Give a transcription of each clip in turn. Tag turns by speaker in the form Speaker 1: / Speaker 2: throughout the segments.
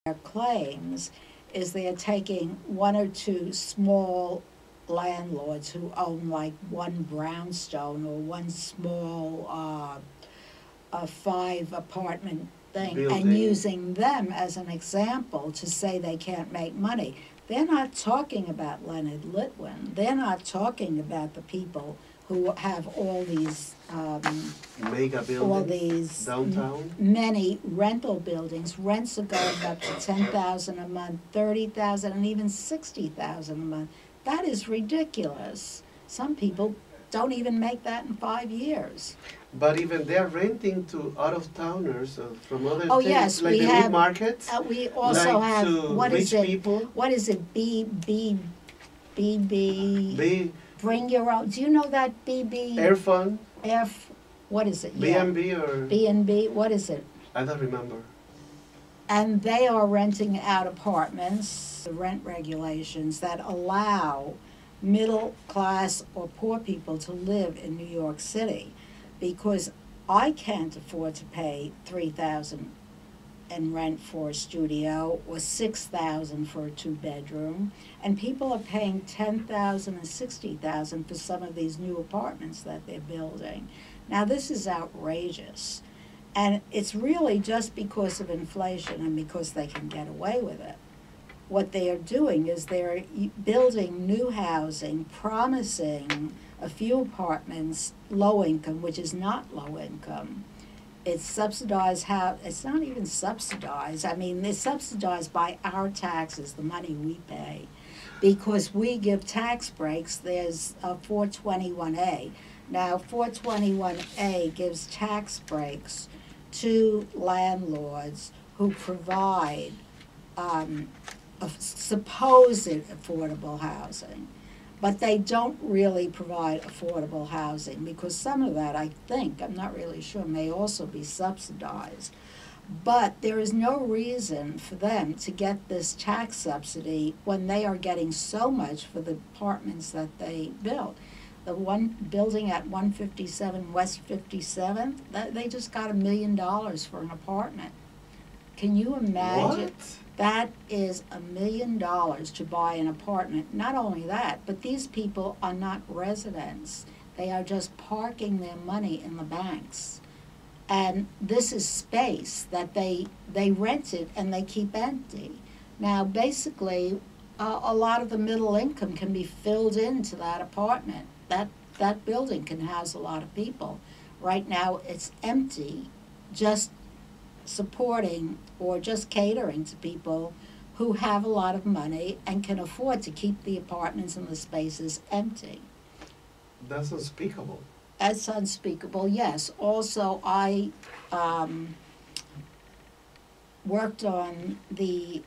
Speaker 1: Their claims is they're taking one or two small landlords who own like one brownstone or one small 5 apartment thing
Speaker 2: Building.
Speaker 1: and using them as an example to say they can't make money. They're not talking about Leonard Litwin. They're not talking about the people who have all these
Speaker 2: Mega buildings downtown.
Speaker 1: many rental buildings. Rents are going up to $10,000 a month, $30,000, and even $60,000 a month. That is ridiculous. Some people don't even make that in 5 years.
Speaker 2: But even they're renting to out-of-towners from other
Speaker 1: Oh
Speaker 2: states,
Speaker 1: yes,
Speaker 2: like
Speaker 1: we
Speaker 2: the
Speaker 1: have.
Speaker 2: mid-markets,
Speaker 1: We also
Speaker 2: like
Speaker 1: have
Speaker 2: to
Speaker 1: what
Speaker 2: rich
Speaker 1: is it?
Speaker 2: people.
Speaker 1: What is it? BB.
Speaker 2: B,
Speaker 1: Bring your own. Do you know that BB?
Speaker 2: Air Fund,
Speaker 1: What is it?
Speaker 2: B&B or...
Speaker 1: B&B. What is it?
Speaker 2: I don't remember.
Speaker 1: And they are renting out apartments, the rent regulations that allow middle class or poor people to live in New York City, because I can't afford to pay $3,000 in rent for a studio or $6,000 for a 2-bedroom, and people are paying $10,000 and $60,000 for some of these new apartments that they're building. Now this is outrageous. And it's really just because of inflation and because they can get away with it. What they are doing is they're building new housing, promising a few apartments, low income, which is not low income. It's subsidized it's not even subsidized. I mean, they're subsidized by our taxes, the money we pay. Because we give tax breaks, there's a 421A. Now, 421A gives tax breaks to landlords who provide supposed affordable housing. But they don't really provide affordable housing because some of that, I think, I'm not really sure, may also be subsidized. But there is no reason for them to get this tax subsidy when they are getting so much for the apartments that they built. The one building at 157 West 57th, they just got $1 million for an apartment. Can you imagine?
Speaker 2: What?
Speaker 1: That is $1 million to buy an apartment. Not only that, but these people are not residents. They are just parking their money in the banks. And this is space that they rented and they keep empty. Now, basically, a lot of the middle income can be filled into that apartment. That building can house a lot of people. Right now, it's empty, just supporting or just catering to people who have a lot of money and can afford to keep the apartments and the spaces empty.
Speaker 2: That's unspeakable.
Speaker 1: That's unspeakable, yes. Also, I worked on the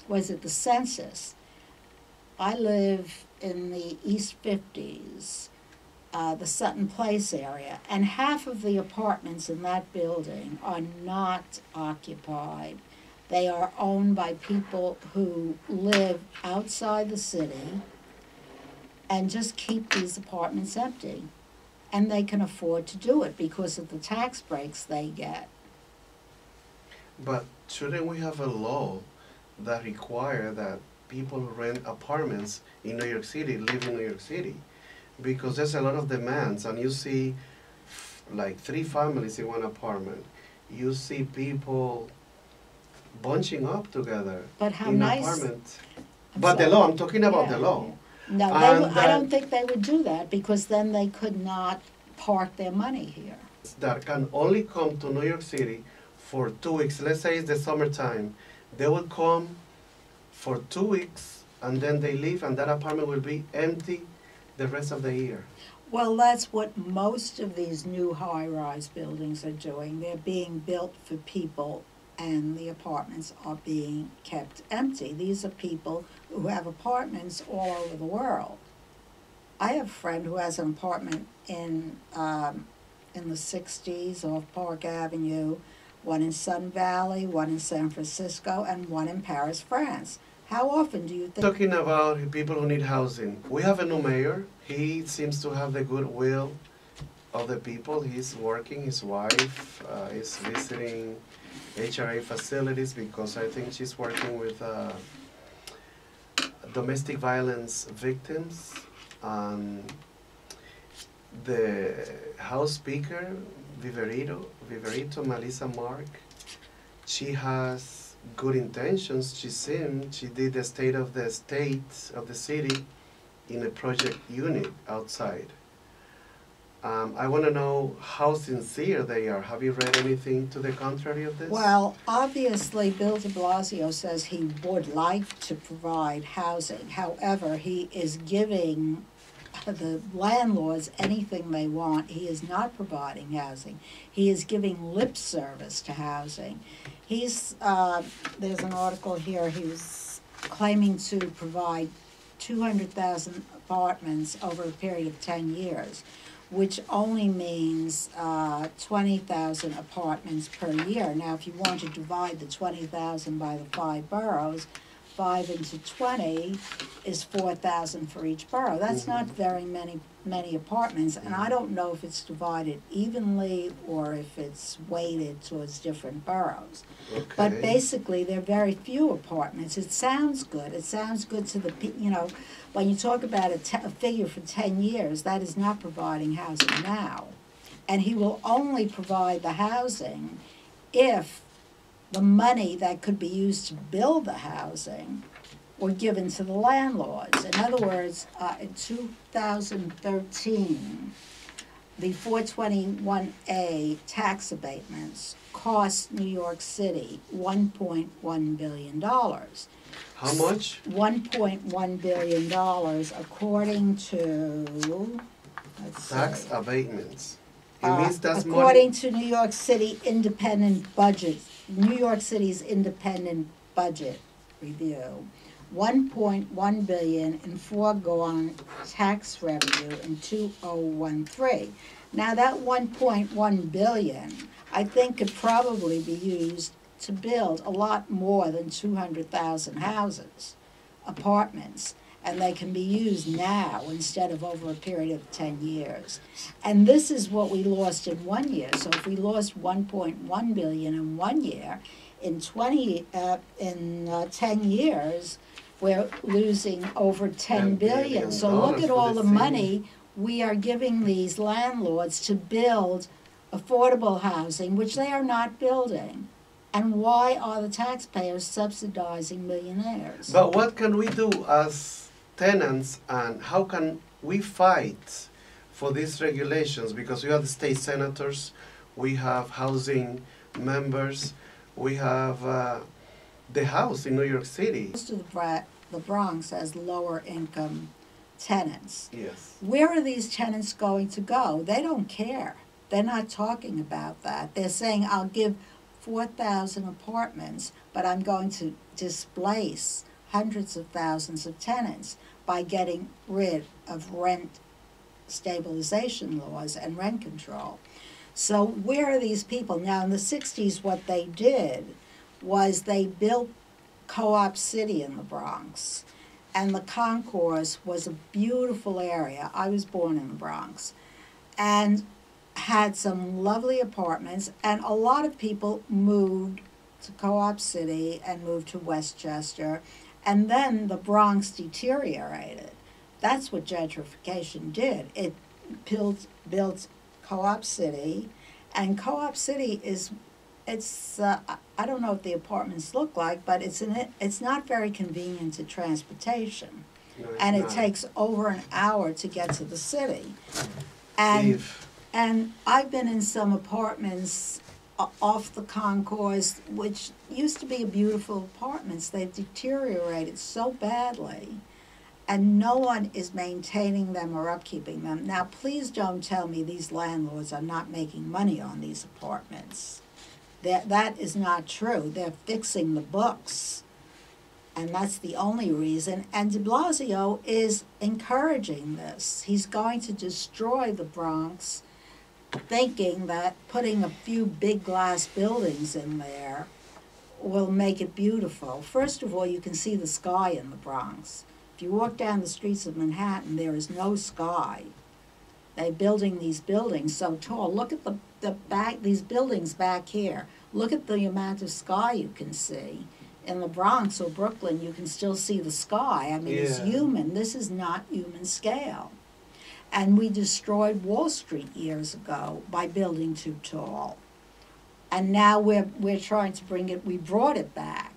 Speaker 1: the census. I live in the East 50s, the Sutton Place area, and half of the apartments in that building are not occupied. They are owned by people who live outside the city and just keep these apartments empty. And they can afford to do it because of the tax breaks they get.
Speaker 2: But shouldn't we have a law that require that people who rent apartments in New York City live in New York City? Because there's a lot of demands, and you see like 3 families in one apartment. You see people bunching up together
Speaker 1: But how
Speaker 2: in
Speaker 1: nice.
Speaker 2: apartments.
Speaker 1: I'm
Speaker 2: But the
Speaker 1: sorry.
Speaker 2: law, I'm talking about
Speaker 1: Yeah.
Speaker 2: the law.
Speaker 1: No, I don't think they would do that because then they could not park their money here.
Speaker 2: That can only come to New York City for 2 weeks. Let's say it's the summertime. They will come for 2 weeks and then they leave, and that apartment will be empty the rest of the year.
Speaker 1: Well, that's what most of these new high-rise buildings are doing. They're being built for people, and the apartments are being kept empty. These are people who have apartments all over the world. I have a friend who has an apartment in the 60s off Park Avenue, one in Sun Valley, one in San Francisco, and one in Paris, France. How often do you think?
Speaker 2: Talking about people who need housing, we have a new mayor. He seems to have the goodwill of the people. He's working, his wife is visiting HRA facilities because I think she's working with domestic violence victims. The House Speaker, Viverito Melissa Mark, she has good intentions. She did the state of the city in a project unit outside. I want to know how sincere they are. Have you read anything to the contrary of this?
Speaker 1: Well, obviously, Bill de Blasio says he would like to provide housing. However, he is giving the landlords anything they want. He is not providing housing. He is giving lip service to housing. There's an article here, he was claiming to provide 200,000 apartments over a period of 10 years, which only means 20,000 apartments per year. Now, if you want to divide the 20,000 by the 5 boroughs, 5 into 20 is 4,000 for each borough. That's not very many apartments, and I don't know if it's divided evenly or if it's weighted towards different boroughs.
Speaker 2: Okay.
Speaker 1: But basically, there are very few apartments. It sounds good. It sounds good to the, when you talk about a figure for 10 years, that is not providing housing now. And he will only provide the housing if the money that could be used to build the housing were given to the landlords. In other words, in 2013, the 421A tax abatements cost New York City $1.1 billion.
Speaker 2: How much?
Speaker 1: $1.1 billion according to,
Speaker 2: Tax abatements. It means that's
Speaker 1: according
Speaker 2: money.
Speaker 1: to New York City independent budget, New York City's independent budget review, 1.1 billion in foregone tax revenue in 2013. Now that 1.1 billion, I think, could probably be used to build a lot more than 200,000 houses, apartments, and they can be used now instead of over a period of 10 years. And this is what we lost in 1 year. So if we lost 1.1 billion in 1 year, in 10 years, we're losing over 10 billion. So look at all the money we are giving these landlords to build affordable housing, which they are not building. And why are the taxpayers subsidizing millionaires?
Speaker 2: But what can we do as tenants, and how can we fight for these regulations? Because we have the state senators, we have housing members, we have the House in New York City.
Speaker 1: Most of the Bronx has lower income tenants.
Speaker 2: Yes.
Speaker 1: Where are these tenants going to go? They don't care. They're not talking about that. They're saying, I'll give 4,000 apartments, but I'm going to displace hundreds of thousands of tenants by getting rid of rent stabilization laws and rent control. So where are these people? Now, in the 60s, what they did was they built Co-op City in the Bronx, and the Concourse was a beautiful area. I was born in the Bronx, and had some lovely apartments, and a lot of people moved to Co-op City and moved to Westchester, and then the Bronx deteriorated. That's what gentrification did. It built Co-op City, and Co-op City I don't know what the apartments look like, but it's not very convenient to transportation.
Speaker 2: No,
Speaker 1: And it
Speaker 2: not.
Speaker 1: takes over an hour to get to the city. And I've been in some apartments off the concourse, which used to be beautiful apartments. They've deteriorated so badly, and no one is maintaining them or upkeeping them. Now, please don't tell me these landlords are not making money on these apartments. That is not true. They're fixing the books, and that's the only reason. And de Blasio is encouraging this. He's going to destroy the Bronx, thinking that putting a few big glass buildings in there will make it beautiful. First of all, you can see the sky in the Bronx. If you walk down the streets of Manhattan, there is no sky. They're building these buildings so tall. Look at the back, these buildings back here. Look at the amount of sky you can see. In the Bronx or Brooklyn, you can still see the sky. I mean, it's
Speaker 2: Yeah.
Speaker 1: human. This is not human scale. And we destroyed Wall Street years ago by building too tall. And now we're trying to bring it, we brought it back.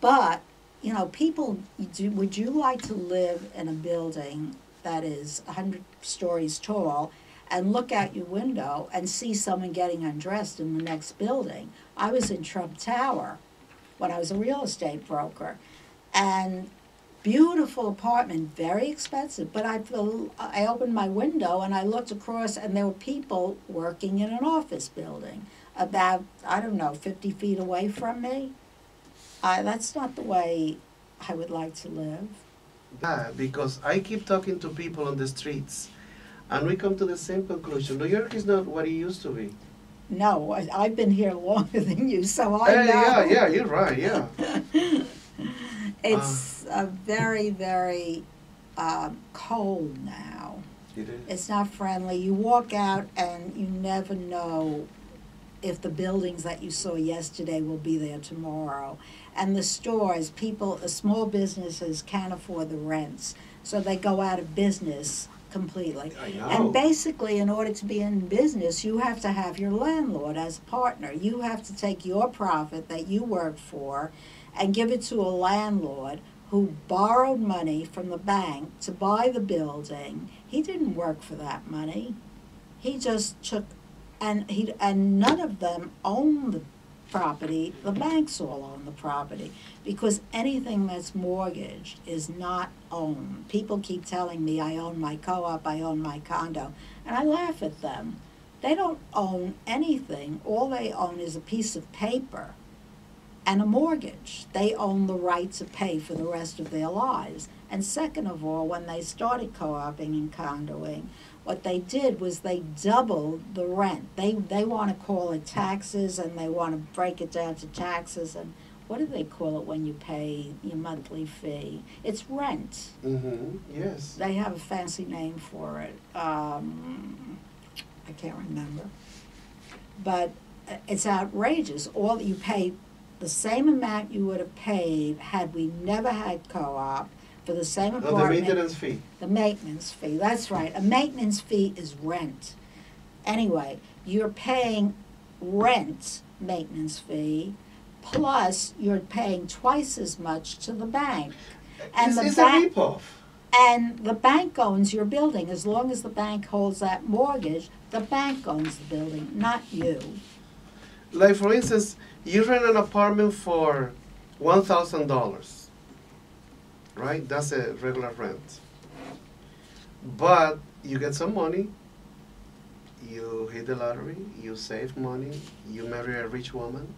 Speaker 1: But, you know, people, would you like to live in a building that is 100 stories tall and look out your window and see someone getting undressed in the next building? I was in Trump Tower when I was a real estate broker, and beautiful apartment, very expensive, but I opened my window and I looked across and there were people working in an office building about, I don't know, 50 feet away from me. That's not the way I would like to live.
Speaker 2: Yeah, because I keep talking to people on the streets, and we come to the same conclusion. New York is not what it used to be.
Speaker 1: No, I've been here longer than you, so I know.
Speaker 2: Yeah, you're right, yeah.
Speaker 1: It's very, very cold now.
Speaker 2: It is.
Speaker 1: It's not friendly. You walk out and you never know if the buildings that you saw yesterday will be there tomorrow. And the stores, small businesses can't afford the rents, so they go out of business completely.
Speaker 2: I know.
Speaker 1: And basically, in order to be in business, you have to have your landlord as a partner. You have to take your profit that you work for and give it to a landlord who borrowed money from the bank to buy the building. He didn't work for that money. He just took, and none of them own the property. The banks all own the property, because anything that's mortgaged is not owned. People keep telling me I own my co-op, I own my condo, and I laugh at them. They don't own anything. All they own is a piece of paper and a mortgage. They own the right to pay for the rest of their lives. And second of all, when they started co-oping and condoing, what they did was they doubled the rent. They want to call it taxes, and they want to break it down to taxes. And what do they call it when you pay your monthly fee? It's rent.
Speaker 2: Mm-hmm. Yes.
Speaker 1: They have a fancy name for it. I can't remember. But it's outrageous. All you pay the same amount you would have paid had we never had co-op for the same apartment.
Speaker 2: The maintenance fee.
Speaker 1: The maintenance fee, that's right. A maintenance fee is rent. Anyway, you're paying rent, maintenance fee, plus you're paying twice as much to the bank. And
Speaker 2: It's a ripoff.
Speaker 1: And the bank owns your building. As long as the bank holds that mortgage, the bank owns the building, not you.
Speaker 2: Like, for instance, you rent an apartment for $1,000, right? That's a regular rent. But you get some money, you hit the lottery, you save money, you marry a rich woman.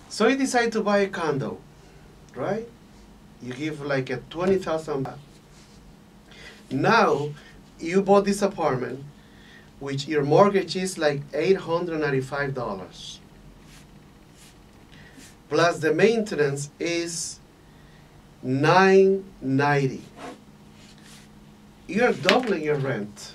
Speaker 2: So you decide to buy a condo, right? You give like a $20,000. Now, you bought this apartment, which your mortgage is like $895. Plus the maintenance is $990. You're doubling your rent.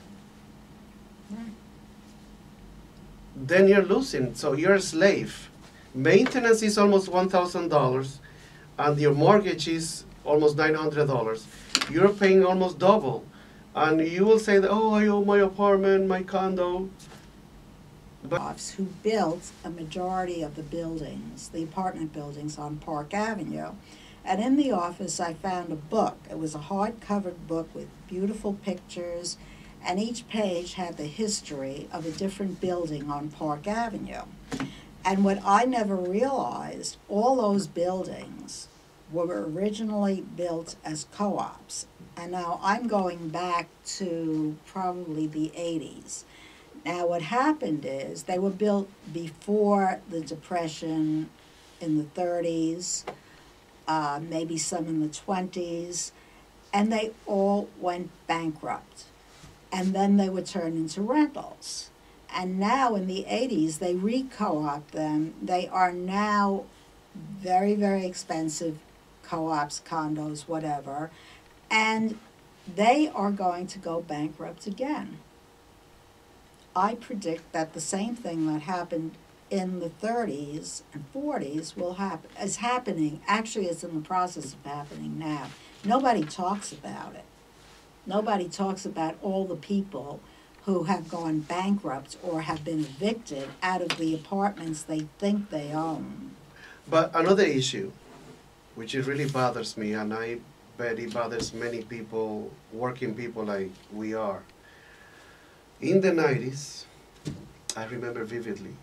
Speaker 2: Then you're losing, so you're a slave. Maintenance is almost $1,000, and your mortgage is almost $900. You're paying almost double. And you will say that, oh, I own my apartment, my condo.
Speaker 1: But who built a majority of the buildings, the apartment buildings on Park Avenue. And in the office I found a book. It was a hard-covered book with beautiful pictures, and each page had the history of a different building on Park Avenue. And what I never realized, all those buildings were originally built as co-ops. And now I'm going back to probably the 80s. Now what happened is they were built before the Depression in the 30s, maybe some in the 20s, and they all went bankrupt. And then they were turned into rentals. And now in the 80s, they re-co-opt them. They are now very, very expensive co-ops, condos, whatever. And they are going to go bankrupt again. I predict that the same thing that happened in the 30s and 40s is happening. Actually, it's in the process of happening now. Nobody talks about it. Nobody talks about all the people who have gone bankrupt or have been evicted out of the apartments they think they own.
Speaker 2: But another issue, which it really bothers me, and I bet it bothers many people, working people like we are. In the 90s, I remember vividly,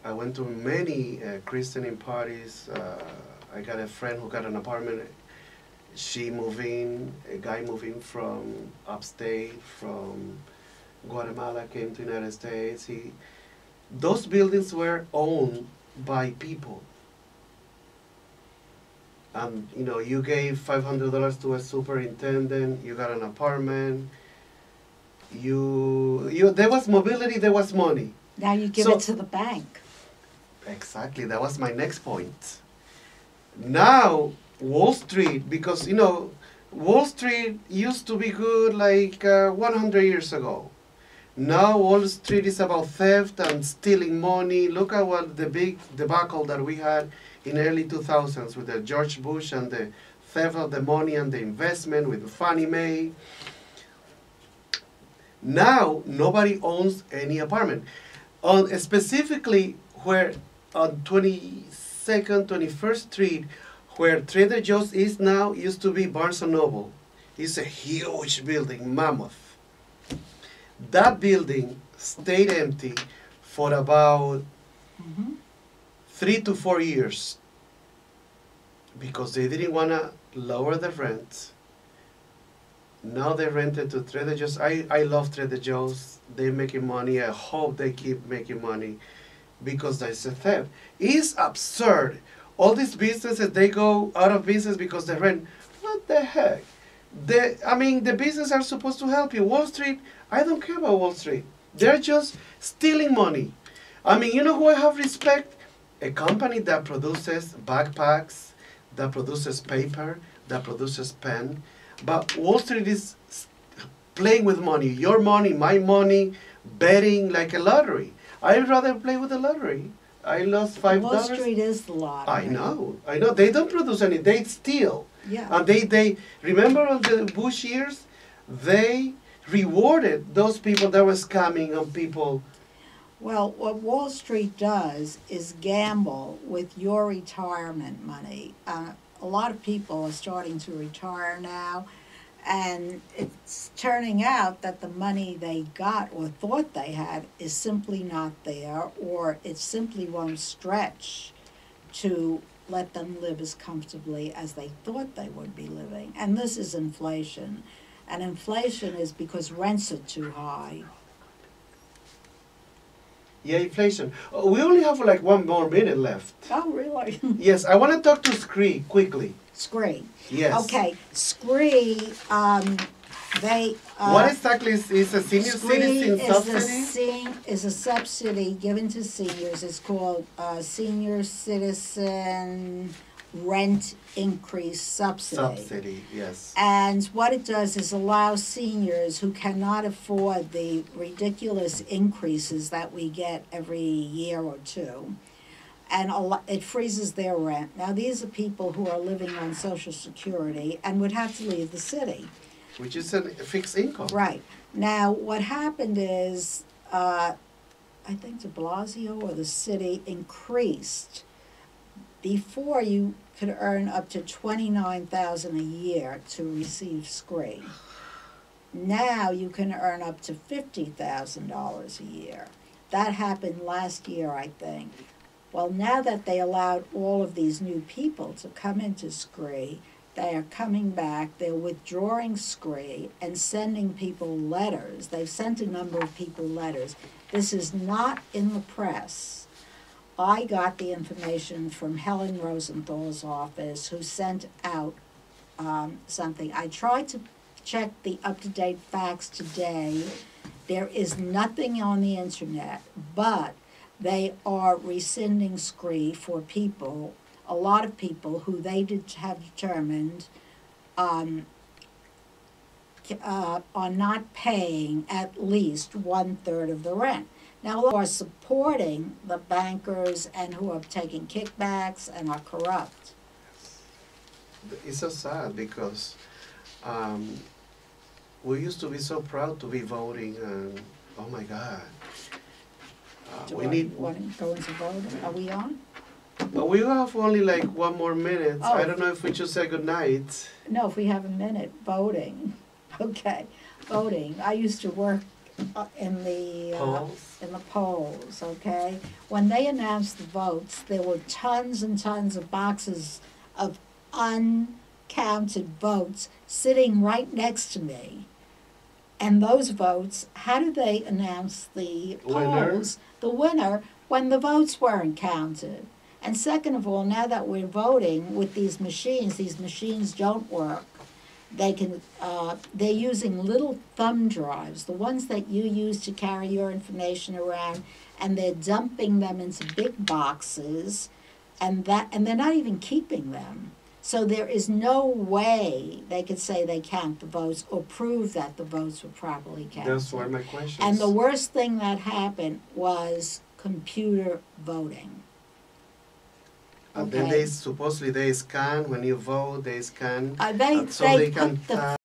Speaker 2: I went to many christening parties. I got a friend who got an apartment. She moved in, a guy moved in from upstate, from Guatemala, came to the United States. Those buildings were owned by people. And you gave $500 to a superintendent, you got an apartment, there was mobility, there was money.
Speaker 1: Now you give it to the bank.
Speaker 2: Exactly, that was my next point. Now, Wall Street, because Wall Street used to be good like 100 years ago. Now Wall Street is about theft and stealing money. Look at what the big debacle that we had in early 2000s with the George Bush and the theft of the money and the investment with Fannie Mae. Now nobody owns any apartment. Specifically where on 22nd, 21st Street, where Trader Joe's is now, used to be Barnes & Noble. It's a huge building, mammoth. That building stayed empty for about 3 to 4 years because they didn't want to lower the rent. Now they rented to Trader Joe's. I love Trader Joe's. They're making money. I hope they keep making money because that's a theft. It's absurd. All these businesses, they go out of business because they rent. What the heck? The businesses are supposed to help you. Wall Street, I don't care about Wall Street. They're just stealing money. You know who I have respect? A company that produces backpacks, that produces paper, that produces pen. But Wall Street is playing with money. Your money, my money, betting like a lottery. I'd rather play with the lottery. I lost $5.
Speaker 1: Wall Street is the lottery.
Speaker 2: I know. They don't produce any. They steal.
Speaker 1: Yeah.
Speaker 2: And they remember on the Bush years, they rewarded those people that were scamming on people.
Speaker 1: Well, what Wall Street does is gamble with your retirement money. A lot of people are starting to retire now, and it's turning out that the money they got or thought they had is simply not there, or it simply won't stretch to let them live as comfortably as they thought they would be living. And this is inflation. And inflation is because rents are too high.
Speaker 2: Yeah, inflation. We only have like 1 more minute left.
Speaker 1: Oh, really?
Speaker 2: Yes, I want to talk to Scree quickly.
Speaker 1: Scree.
Speaker 2: Yes.
Speaker 1: Okay, Scree, they...
Speaker 2: what exactly is a senior citizen subsidy?
Speaker 1: Is a subsidy given to seniors. It's called Senior Citizen Rent Increase Subsidy.
Speaker 2: Subsidy, yes.
Speaker 1: And what it does is allow seniors who cannot afford the ridiculous increases that we get every year or two, and it freezes their rent. Now, these are people who are living on Social Security and would have to leave the city.
Speaker 2: Which is a fixed income.
Speaker 1: Right. Now, what happened is, I think de Blasio or the city increased. Before, you could earn up to $29,000 a year to receive Scree. Now you can earn up to $50,000 a year. That happened last year, I think. Well, now that they allowed all of these new people to come into Scree, they are coming back, they're withdrawing Scree and sending people letters. They've sent a number of people letters. This is not in the press. I got the information from Helen Rosenthal's office, who sent out something. I tried to check the up-to-date facts today. There is nothing on the internet, but they are rescinding Scree for people, a lot of people who they have determined are not paying at least 1/3 of the rent. Now, who are supporting the bankers and who are taking kickbacks and are corrupt.
Speaker 2: It's so sad because we used to be so proud to be voting, and oh my God, we need.
Speaker 1: Want to go into voting? Are we on?
Speaker 2: But we have only like 1 more minute.
Speaker 1: Oh.
Speaker 2: I don't know if we should say good night.
Speaker 1: No, if we have a minute, voting. Okay, voting. I used to work in the polls, okay? When they announced the votes, there were tons and tons of boxes of uncounted votes sitting right next to me. And those votes, how did they announce the polls? The winner, when the votes weren't counted. And second of all, now that we're voting with these machines don't work. They can, they're using little thumb drives, the ones that you use to carry your information around, and they're dumping them into big boxes, and they're not even keeping them. So there is no way they could say they count the votes or prove that the votes were properly counted.
Speaker 2: That's why my question.
Speaker 1: And the worst thing that happened was computer voting.
Speaker 2: And then supposedly they scan when you vote. They scan
Speaker 1: They
Speaker 2: so they can
Speaker 1: put the